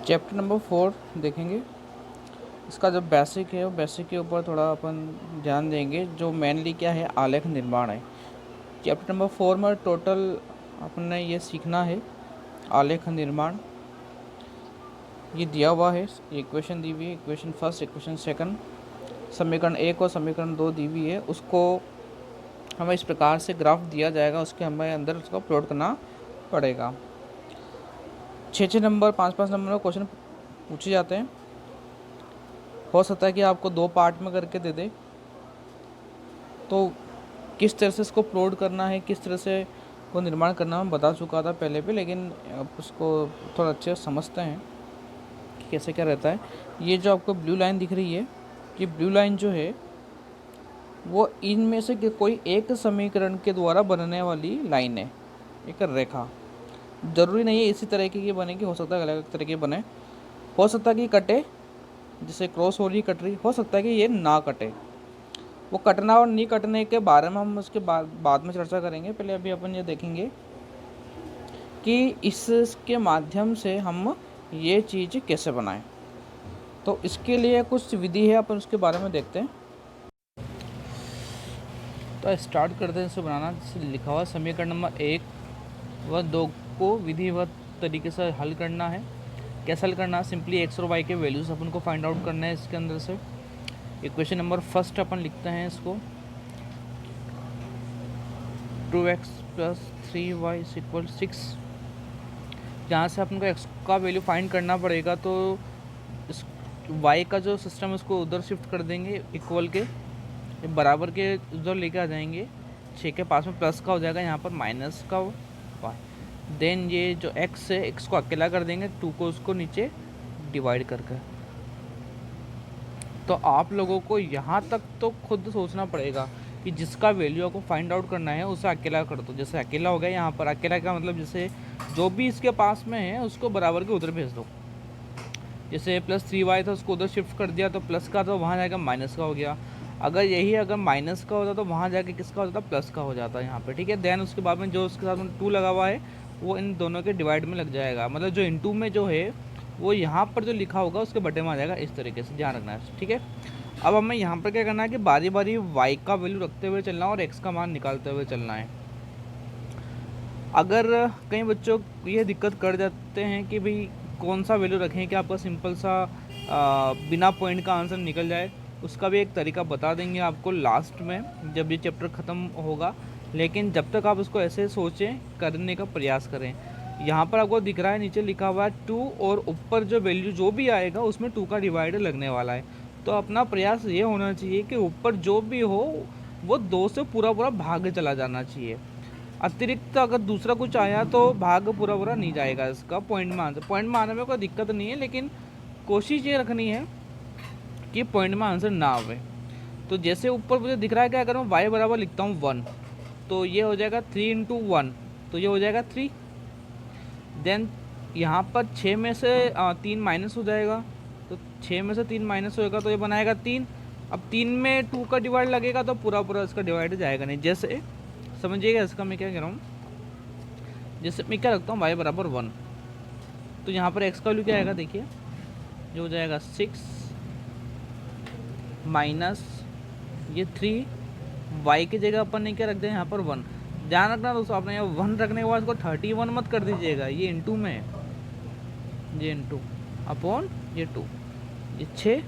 Chapter number 4 देखेंगे। इसका जो बेसिक है वो बेसिक के ऊपर थोड़ा अपन ध्यान देंगे, जो मेनली क्या है, आलेख निर्माण है। चैप्टर नंबर 4 में टोटल अपन ने ये सीखना है आलेख निर्माण। ये दिया हुआ है, इक्वेशन दी हुई है, इक्वेशन फर्स्ट, इक्वेशन सेकंड, समीकरण 1 और समीकरण 2 दी हुई है। उसको हमें इस प्रकार से ग्राफ दिया जाएगा, उसके हमें अंदर उसको अपलोड करना पड़ेगा। 6 नंबर 5 नंबर का क्वेश्चन पूछे जाते हैं। हो सकता है कि आपको 2 पार्ट में करके दे दे, तो किस तरह से इसको अपलोड करना है, किस तरह से को निर्माण करना मैं बता चुका था पहले भी, लेकिन अब उसको थोड़ा अच्छे से समझते हैं कि कैसे क्या रहता है। ये जो आपको ब्लू लाइन दिख रही है, ये ब्लू लाइन जो है वो इनमें से कोई एक समीकरण के द्वारा बनने वाली लाइन है, एक रेखा। ज़रूरी नहीं है इसी तरीके की बनेगी, हो सकता है अलग अलग तरीके बने, हो सकता है कि कटे, जैसे क्रॉस हो रही कट रही, हो सकता है कि ये ना कटे। वो कटना और नहीं कटने के बारे में हम उसके बाद में चर्चा करेंगे। पहले अभी अपन ये देखेंगे कि इसके माध्यम से हम ये चीज़ कैसे बनाएं। तो इसके लिए कुछ विधि है, अपन उसके बारे में देखते हैं। तो स्टार्ट करते हैं इसे बनाना। जैसे लिखा हुआ समीकरण नंबर 1 व 2 को विधिवत तरीके से हल करना है। कैसे हल करना है? सिंपली एक्स और वाई के वैल्यूज़ अपन को फाइंड आउट करना है इसके अंदर से। इक्वेशन नंबर फर्स्ट अपन लिखते हैं इसको 2x + 3y = 6। जहाँ से अपन को x का वैल्यू फाइंड करना पड़ेगा, तो इस y का जो सिस्टम है उसको उधर शिफ्ट कर देंगे, इक्वल के बराबर के उधर लेके आ जाएंगे। 6 के पास में प्लस का हो जाएगा, यहाँ पर माइनस का y। देन ये जो x है, x को अकेला कर देंगे, 2 को उसको नीचे डिवाइड करके। तो आप लोगों को यहाँ तक तो खुद सोचना पड़ेगा कि जिसका वैल्यू आपको फाइंड आउट करना है उसे अकेला कर दो। जैसे अकेला हो गया, यहाँ पर अकेला का मतलब जैसे जो भी इसके पास में है उसको बराबर के उधर भेज दो। जैसे +3y था, उसको उधर शिफ्ट कर दिया, तो प्लस का तो वहाँ जाएगा माइनस का हो गया। अगर माइनस का होता तो वहाँ जाके किसका हो जाता? प्लस का हो जाता यहाँ पे, ठीक है। देन उसके बाद में जो उसके साथ में 2 लगा हुआ है वो इन दोनों के डिवाइड में लग जाएगा, मतलब जो इनटू में जो है वो यहाँ पर जो लिखा होगा उसके बटे में आ जाएगा। इस तरीके से ध्यान रखना है, ठीक है। अब हमें यहाँ पर क्या करना है कि बारी बारी y का वैल्यू रखते हुए चलना है और x का मान निकालते हुए चलना है। अगर कई बच्चों ये दिक्कत कर जाते हैं कि भाई कौन सा वैल्यू रखें कि आपका सिंपल सा बिना पॉइंट का आंसर निकल जाए, उसका भी एक तरीका बता देंगे आपको लास्ट में जब ये चैप्टर ख़त्म होगा। लेकिन जब तक आप उसको ऐसे सोचें, करने का प्रयास करें। यहाँ पर आपको दिख रहा है नीचे लिखा हुआ है 2, और ऊपर जो वैल्यू जो भी आएगा उसमें 2 का डिवाइड लगने वाला है। तो अपना प्रयास ये होना चाहिए कि ऊपर जो भी हो वो 2 से पूरा पूरा भाग चला जाना चाहिए। अतिरिक्त अगर दूसरा कुछ आया तो भाग पूरा पूरा नहीं जाएगा इसका। पॉइंट में आने में कोई दिक्कत नहीं है, लेकिन कोशिश ये रखनी है कि पॉइंट में आंसर ना आवे। तो जैसे ऊपर मुझे दिख रहा है कि अगर मैं y बराबर लिखता हूँ 1, तो ये हो जाएगा 3 × 1, तो ये हो जाएगा 3। देन यहाँ पर 6 में से 3 माइनस हो जाएगा, तो 6 में से 3 माइनस होएगा तो ये बनाएगा 3। अब 3 में 2 का डिवाइड लगेगा तो पूरा पूरा इसका डिवाइड जाएगा नहीं। जैसे समझिएगा इसका मैं क्या कह रहा हूँ, जैसे मैं क्या रखता हूँ y बराबर 1, तो यहाँ पर x का वैल्यू क्या आएगा देखिए, जो हो जाएगा 6 माइनस ये 3, y की जगह अपन ने क्या रख दिया यहाँ पर 1। ध्यान रखना दोस्तों, आपने यहाँ 1 रखने के बाद इसको 31 मत कर दीजिएगा, ये इंटू में है, ये इंटू अपॉन ये 2, ये 6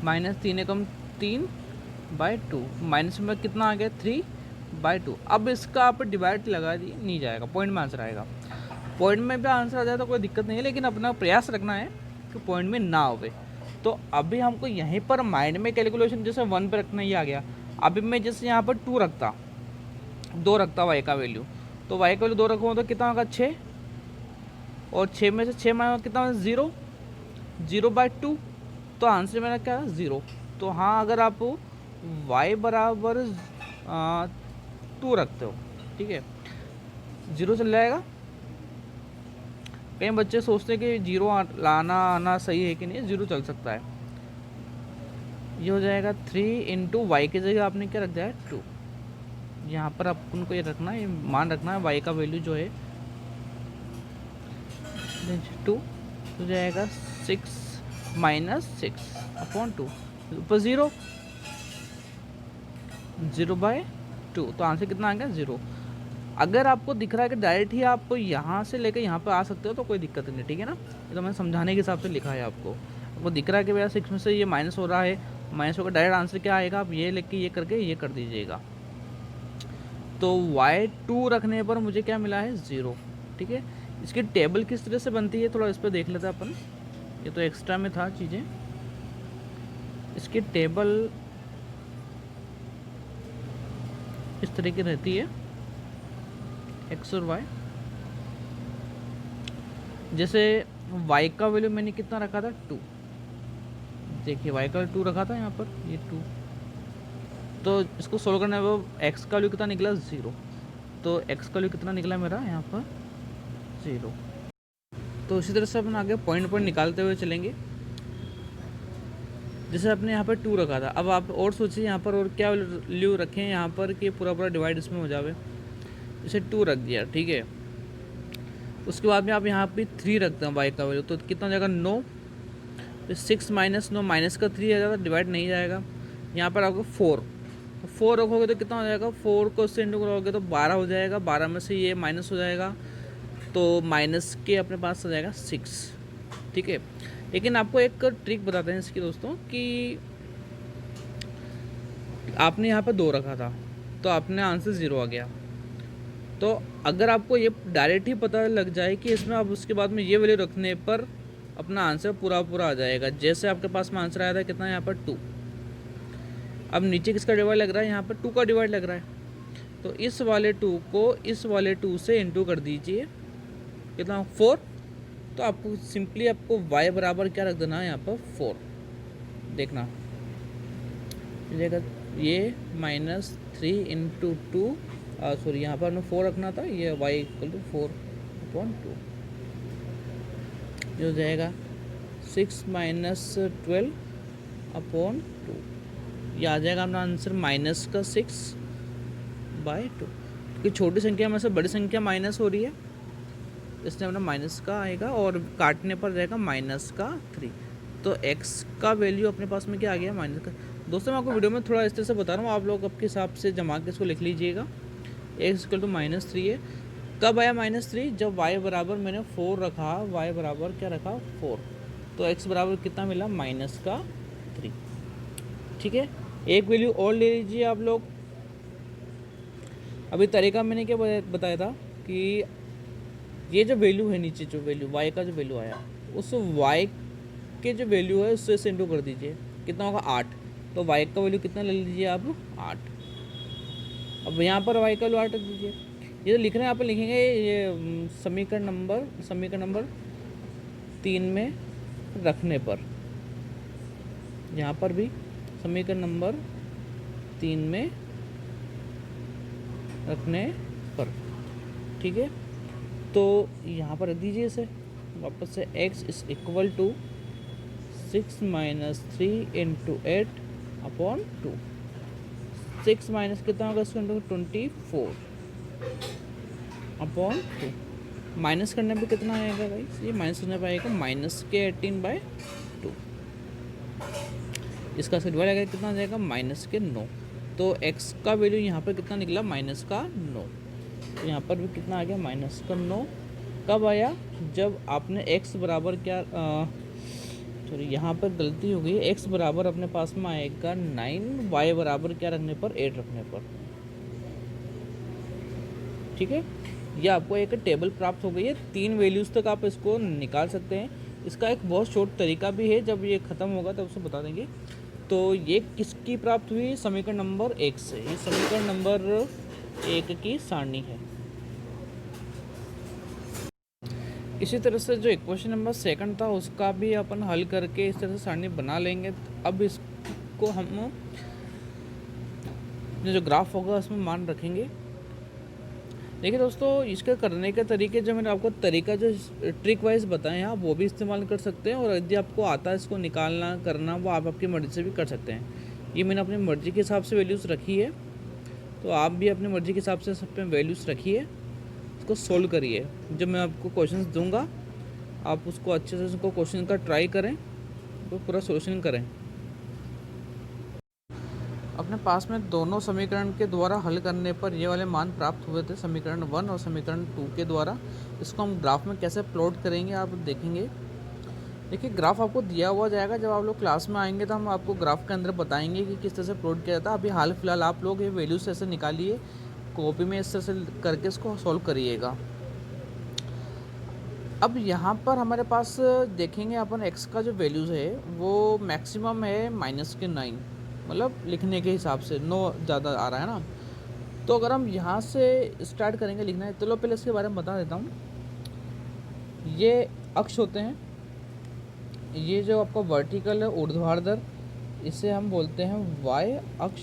माइनस 3 × 3/2, माइनस में कितना आ गया 3/2। अब इसका आप डिवाइड लगा दिए, नहीं जाएगा, पॉइंट में आंसर आएगा। पॉइंट में भी आंसर आ जाए तो कोई दिक्कत नहीं है, लेकिन अपना प्रयास रखना है कि पॉइंट में ना आवे। तो अभी हमको यहीं पर माइंड में कैलकुलेशन जैसे 1 पे रखना ही आ गया। अभी मैं जैसे यहाँ पर 2 रखता, 2 रखता y का वैल्यू, तो y का वैल्यू 2 रखूँ तो कितना होगा 6, और 6 में से 6 माइनस कितना होगा 0, 0/2, तो आंसर मेरा क्या है 0। तो हाँ, अगर आप y बराबर 2 रखते हो, ठीक है, 0 चल जाएगा। कई बच्चे सोचते हैं कि 0 लाना आना सही है कि नहीं, 0 चल सकता है। ये हो जाएगा 3 × y की जगह आपने क्या रख दिया है 2। यहाँ पर अपन को ये रखना है, ये मान रखना है y का वैल्यू जो है टू तो जाएगा 6 माइनस 6 अपॉन 2, ऊपर 0 0/2, तो आंसर कितना आ गया 0। अगर आपको दिख रहा है कि डायरेक्ट ही आप यहाँ से लेकर यहाँ पर आ सकते हो तो कोई दिक्कत नहीं, ठीक है ना। ये तो मैंने समझाने के हिसाब से लिखा है। आपको दिख रहा है कि भैया 6 में से ये माइनस हो रहा है, माइनस होकर डायरेक्ट आंसर क्या आएगा, आप ये लेके ये करके ये कर दीजिएगा। तो y2 रखने पर मुझे क्या मिला है 0, ठीक है। इसकी टेबल किस तरह से बनती है थोड़ा इस पर देख लेते हैं अपन, ये तो एक्स्ट्रा में था चीज़ें। इसकी टेबल इस तरह की रहती है, x और y। जैसे y का वैल्यू मैंने कितना रखा था 2, देखिए y का 2 रखा था यहाँ पर, ये 2, तो इसको सोल्व करने पर x का वैल्यू कितना निकला 0, तो x का वैल्यू कितना निकला मेरा यहाँ पर 0। तो इसी तरह से अपन आगे पॉइंट निकालते हुए चलेंगे। जैसे आपने यहाँ पर 2 रखा था, अब आप और सोचिए यहाँ पर और क्या वैल्यू रखें यहाँ पर कि पूरा पूरा डिवाइड इसमें हो जाए। जैसे 2 रख दिया, ठीक है। उसके बाद में आप यहाँ पे 3 रखते हैं y का वैल्यू, तो कितना हो जाएगा 9, फिर 6 माइनस 9 माइनस का 3 आ जाएगा, डिवाइड नहीं जाएगा। यहाँ पर आपको 4 रखोगे तो कितना हो जाएगा, 4 को उससे इंटू करोगे तो 12 हो जाएगा, 12 में से ये माइनस हो जाएगा तो माइनस के अपने पास आ जाएगा 6, ठीक है। लेकिन आपको एक ट्रिक बताते हैं इसकी दोस्तों, कि आपने यहाँ पर 2 रखा था तो आपने आंसर 0 आ गया। तो अगर आपको ये डायरेक्ट ही पता लग जाए कि इसमें आप उसके बाद में ये वैल्यू रखने पर अपना आंसर पूरा आ जाएगा। जैसे आपके पास में आंसर आया था कितना, यहाँ पर 2, अब नीचे किसका डिवाइड लग रहा है, यहाँ पर 2 का डिवाइड लग रहा है, तो इस वाले 2 को इस वाले 2 से इंटू कर दीजिए, कितना 4। तो आपको सिंपली आपको y बराबर क्या रख देना है यहाँ पर 4, देखना ये -3 इंटू 2, सॉरी यहाँ पर हमें 4 रखना था, ये y इक्वल टू 4/2, ये हो जाएगा 6 माइनस 12/2, ये आ जाएगा अपना आंसर -6/2, क्योंकि छोटी संख्या में से बड़ी संख्या माइनस हो रही है, इसलिए अपना माइनस का आएगा और काटने पर रहेगा -3। तो x का वैल्यू अपने पास में क्या आ गया, माइनस का। दोस्तों मैं आपको वीडियो में थोड़ा इस तरह से बता रहा हूँ, आप लोग आपके हिसाब से जमा के इसको लिख लीजिएगा। x इक्वल टू -3 है, कब आया -3, जब y बराबर मैंने 4 रखा, y बराबर क्या रखा 4, तो x बराबर कितना मिला -3, ठीक है। एक वैल्यू और ले लीजिए आप लोग। अभी तरीका मैंने क्या बताया था कि ये जो वैल्यू है नीचे, जो वैल्यू y का जो वैल्यू आया, उस y के जो वैल्यू है उससे इंटू कर दीजिए, कितना होगा 8, तो y का वैल्यू कितना ले लीजिए आप 8। अब यहाँ पर y का वैल्यू 8 रख दीजिए। ये जो लिख रहे हैं आप लिखेंगे ये समीकरण नंबर 3 में रखने पर, यहाँ पर भी समीकरण नंबर 3 में रखने पर, ठीक है। तो यहाँ पर रख दीजिए इसे वापस से, x is equal to 6 minus 3 into 8/2, 6 minus कितना होगा इसको, 24/2, माइनस करने पे कितना आएगा गाइस, ये माइनस करने पे आएगा -18/2, इसका डिवाइड आएगा कितना आ जाएगा -9। तो x का वैल्यू यहाँ पर कितना निकला -9, तो यहाँ पर भी कितना आ गया -9। कब आया, जब आपने x बराबर क्या, सॉरी यहाँ पर गलती हो गई, x बराबर अपने पास में आएगा 9, y बराबर क्या रखने पर 8 रखने पर, ठीक है। ये आपको एक टेबल प्राप्त हो गई है, 3 वैल्यूज़ तक आप इसको निकाल सकते हैं। इसका एक बहुत शॉर्ट तरीका भी है, जब ये ख़त्म होगा तब उसको बता देंगे। तो ये किसकी प्राप्त हुई, समीकरण नंबर 1 से, ये समीकरण नंबर 1 की सारणी है। इसी तरह से जो इक्वेशन नंबर 2 था उसका भी अपन हल करके इस तरह से सारणी बना लेंगे। अब इसको हम जो ग्राफ होगा उसमें मान रखेंगे। देखिए दोस्तों, इसके करने के तरीके जो मैंने आपको तरीका जो ट्रिक वाइज बताए हैं, आप वो भी इस्तेमाल कर सकते हैं, और यदि आपको आता है इसको निकालना करना, वो आप आपकी मर्ज़ी से भी कर सकते हैं। ये मैंने अपनी मर्ज़ी के हिसाब से वैल्यूज़ रखी है, तो आप भी अपनी मर्ज़ी के हिसाब से सब पे वैल्यूज़ रखिए, इसको सोल्व करिए। जब मैं आपको क्वेश्चंस दूंगा आप उसको अच्छे से उसको क्वेश्चन का ट्राई करें, तो पूरा सोल्यूशन करें। अपने पास में दोनों समीकरण के द्वारा हल करने पर ये वाले मान प्राप्त हुए थे, समीकरण 1 और समीकरण 2 के द्वारा। इसको हम ग्राफ में कैसे प्लॉट करेंगे आप देखेंगे। देखिए ग्राफ आपको दिया हुआ जाएगा, जब आप लोग क्लास में आएंगे तो हम आपको ग्राफ के अंदर बताएंगे कि किस तरह से प्लॉट किया जाता है। अभी हाल फिलहाल आप लोग ये वैल्यूज ऐसे निकालिए, कॉपी में इस तरह से करके इसको सॉल्व करिएगा। अब यहाँ पर हमारे पास देखेंगे अपन x का जो वैल्यूज़ है वो मैक्सिमम है -9, मतलब लिखने के हिसाब से 9 ज़्यादा आ रहा है ना। तो अगर हम यहाँ से स्टार्ट करेंगे लिखना है, चलो पहले इसके बारे में बता देता हूँ। ये अक्ष होते हैं, ये जो आपका वर्टिकल है ऊर्ध्वाधर, इसे हम बोलते हैं y अक्ष।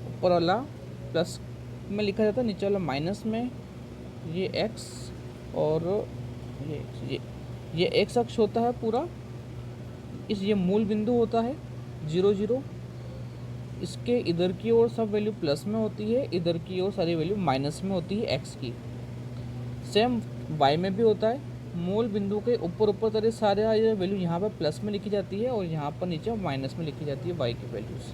ऊपर वाला प्लस में लिखा जाता है, नीचे वाला माइनस में ये x, और ये x अक्ष होता है पूरा। ये मूल बिंदु होता है 0 0। इसके इधर की ओर सब वैल्यू प्लस में होती है, इधर की ओर सारी वैल्यू माइनस में होती है x की। सेम y में भी होता है, मूल बिंदु के ऊपर तरह सारे ये वैल्यू यहाँ पर प्लस में लिखी जाती है और यहाँ पर नीचे माइनस में लिखी जाती है y की वैल्यूज़।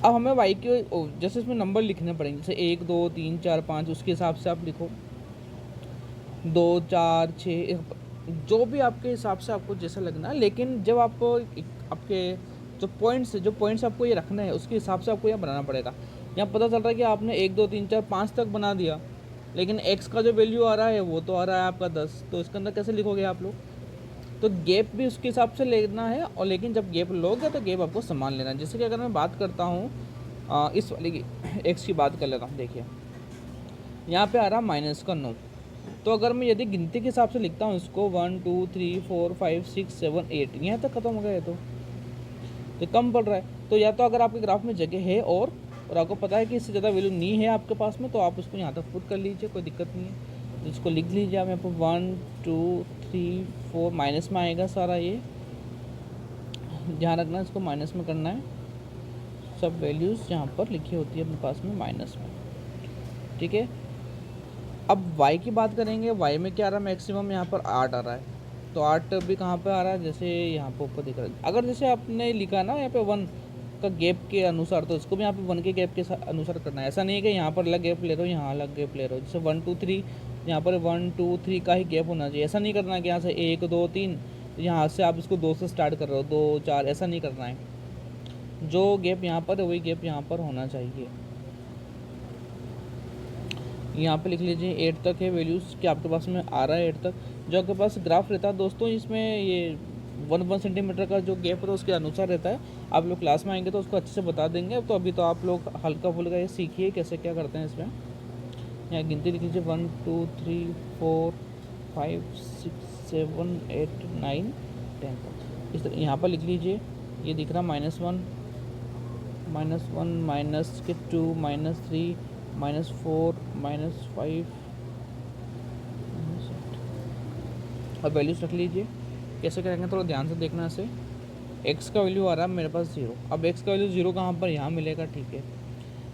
अब हमें y के जैसे इसमें नंबर लिखने पड़ेंगे, जैसे 1 2 3 4 5, उसके हिसाब से आप लिखो 2 4 6, जो भी आपके हिसाब से आपको जैसा लगना है। लेकिन जब आप आपके जो पॉइंट्स आपको ये रखना है उसके हिसाब से आपको यह बनाना पड़ेगा। यहाँ पता चल रहा है कि आपने 1 2 3 4 5 तक बना दिया, लेकिन x का जो वैल्यू आ रहा है वो तो आ रहा है आपका 10, तो इसके अंदर कैसे लिखोगे आप लोग। तो गैप भी उसके हिसाब से लेना है, और लेकिन जब गैप लोगे तो गैप आपको समान लेना है। जैसे कि अगर मैं बात करता हूँ इस वाली की x की बात कर लेता हूँ। देखिए यहाँ पे आ रहा -9, तो अगर मैं यदि गिनती के हिसाब से लिखता हूँ इसको 1 2 3 4 5 6 7 8, यहाँ तक ख़त्म हो गया है तो कम पड़ रहा है। तो या तो अगर आपके ग्राफ में जगह है और आपको पता है कि इससे ज़्यादा वैल्यू नहीं है आपके पास में, तो आप उसको यहाँ तक पुट कर लीजिए, कोई दिक्कत नहीं है। इसको लिख लीजिए आप यहाँ पर 1 2 3 4, माइनस में आएगा सारा, ये ध्यान रखना, इसको माइनस में करना है। सब वैल्यूज़ यहाँ पर लिखी होती है अपने पास में माइनस में, ठीक है। अब y की बात करेंगे, y में क्या आ रहा है, मैक्सिमम यहाँ पर 8 आ रहा है, तो 8 भी कहाँ पे आ रहा है, जैसे यहाँ पर ऊपर दिख रहा है। अगर जैसे आपने लिखा ना यहाँ पे 1 का गैप के अनुसार, तो इसको भी यहाँ पे 1 के गैप के अनुसार करना है। ऐसा नहीं है कि यहाँ पर अलग गैप ले रहे हो, यहाँ अलग गैप ले रहे हो। जैसे 1 2 3, यहाँ पर 1 2 3 का ही गैप होना चाहिए। ऐसा नहीं करना कि यहाँ से 1 2 3, यहाँ से आप इसको 2 से स्टार्ट कर रहे हो, 2 4, ऐसा नहीं करना है। जो गैप यहाँ पर है वही गैप यहाँ पर होना चाहिए। यहाँ पे लिख लीजिए 8 तक है वैल्यूज़ कि आपके पास में आ रहा है 8 तक। जो आपके पास ग्राफ रहता है दोस्तों, इसमें ये 1 सेंटीमीटर का जो गैप होता है उसके अनुसार रहता है। आप लोग क्लास में आएंगे तो उसको अच्छे से बता देंगे। तो अभी तो आप लोग हल्का फुल्का ये सीखिए कैसे क्या करते हैं इसमें। यहाँ गिनती लिख लीजिए 1 2 3 4 5 6 7 8 9 10। इस तरह यहाँ पर लिख लीजिए, ये दिख रहा -1 -2 -3 -4 -5, और वैल्यूज रख लीजिए। कैसे करेंगे थोड़ा ध्यान से देखना इसे। x का वैल्यू आ रहा है मेरे पास 0। अब x का वैल्यू 0 कहाँ पर, यहाँ मिलेगा, ठीक है।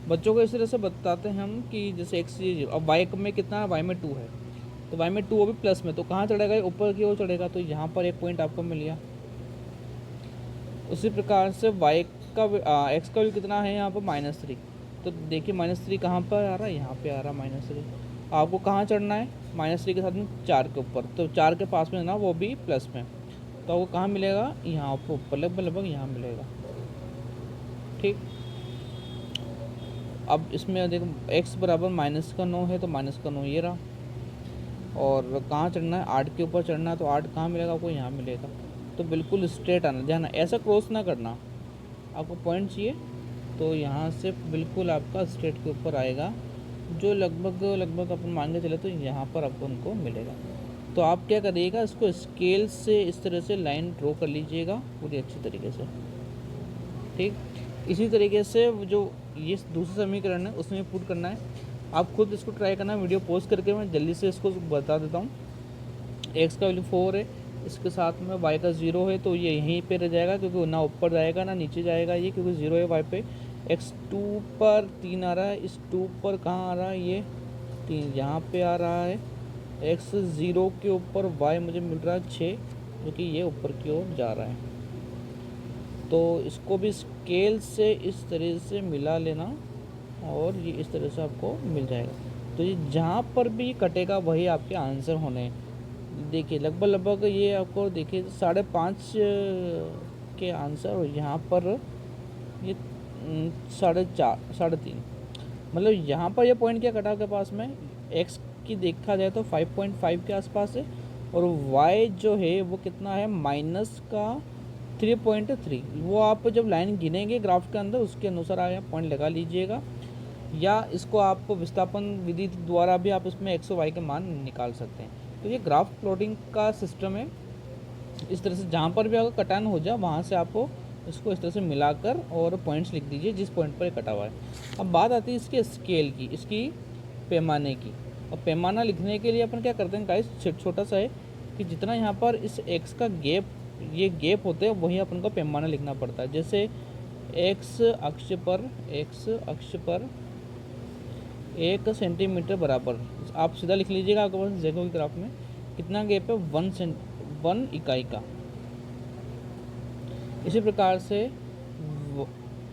बच्चों को इस तरह से बताते हैं हम कि जैसे x ये 0, अब y में कितना है, y में 2 है, तो y में 2 वो भी प्लस में, तो कहाँ चढ़ेगा, ऊपर की ओर चढ़ेगा, तो यहाँ पर एक पॉइंट आपको मिल गया। उसी प्रकार से y का x का वैल्यू कितना है यहाँ पर -3, तो देखिए -3 कहाँ पर आ रहा है, यहाँ पे आ रहा है -3। आपको कहाँ चढ़ना है, -3 के साथ में 4 के ऊपर, तो 4 के पास में ना वो भी प्लस में, तो आपको कहाँ मिलेगा, यहाँ पर ऊपर लगभग यहाँ मिलेगा, ठीक। अब इसमें देखो x बराबर -9 है, तो -9 ये रहा, और कहाँ चढ़ना है, 8 के ऊपर चढ़ना है, तो 8 कहाँ मिलेगा आपको, यहाँ मिलेगा। तो बिल्कुल स्ट्रेट आना, ध्यान ऐसा क्रॉस ना करना, आपको पॉइंट चाहिए तो यहाँ से बिल्कुल आपका स्ट्रेट के ऊपर आएगा, जो लगभग अपन मान के चले तो यहाँ पर आपको उनको मिलेगा। तो आप क्या करिएगा, इसको स्केल से इस तरह से लाइन ड्रॉ कर लीजिएगा पूरी अच्छी तरीके से, ठीक। इसी तरीके से जो ये दूसरा समीकरण है उसमें पुट करना है। आप खुद इसको ट्राई करना, वीडियो पॉज करके मैं जल्दी से इसको बता देता हूँ। एक्स का वैल्यू 4 है, इसके साथ में y का 0 है, तो ये यहीं पे रह जाएगा, क्योंकि ना ऊपर जाएगा ना नीचे जाएगा ये, क्योंकि 0 है y पे। x2 पर 3 आ रहा है, इस 2 पर कहाँ आ रहा है, ये 3 यहाँ पे आ रहा है, एक्स 0 के ऊपर वाई मुझे मिल रहा है 6, जो कि ये ऊपर की ओर जा रहा है। तो इसको भी स्केल से इस तरह से मिला लेना और ये इस तरह से आपको मिल जाएगा। तो ये जहाँ पर भी कटेगा वही आपके आंसर होने हैं। देखिए लगभग ये आपको देखिए 5.5 के आंसर, और यहाँ पर ये 4.5 3.5, मतलब यहाँ पर ये पॉइंट क्या कटा आपके पास में, एक्स की देखा जाए तो 5.5 के आसपास है, और वाई जो है वो कितना है माइनस का 3.3। वो आप जब लाइन गिनेंगे ग्राफ के अंदर उसके अनुसार आप पॉइंट लगा लीजिएगा, या इसको आप विस्थापन विधि द्वारा भी आप इसमें एक्स और वाई के मान निकाल सकते हैं। तो ये ग्राफ प्लॉटिंग का सिस्टम है। इस तरह से जहाँ पर भी आपका कटान हो जाए वहाँ से आपको इसको इस तरह से मिलाकर और पॉइंट्स लिख दीजिए जिस पॉइंट पर कटा हुआ है। अब बात आती है इसके स्केल की, इसकी पैमाने की। और पैमाना लिखने के लिए अपन क्या करते हैं गाइस, छोटा सा है कि जितना यहाँ पर इस एक्स का गैप, ये गैप होते हैं, वही अपन को पैमाना लिखना पड़ता है। जैसे एक्स अक्ष पर 1 सेंटीमीटर बराबर, आप सीधा लिख लीजिएगा आपके पास जगह की ग्राफ में कितना गैप है, 1 इकाई का। इसी प्रकार से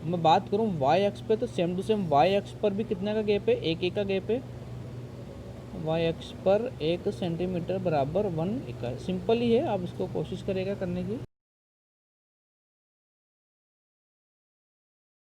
मैं बात करूं वाई अक्ष पे, तो सेम टू सेम वाई अक्ष पर भी कितना का गैप है, 1 का गैप है। वाई अक्ष पर 1 सेंटीमीटर बराबर 1 इकाई। सिंपल ही है, आप इसको कोशिश करेगा करने की।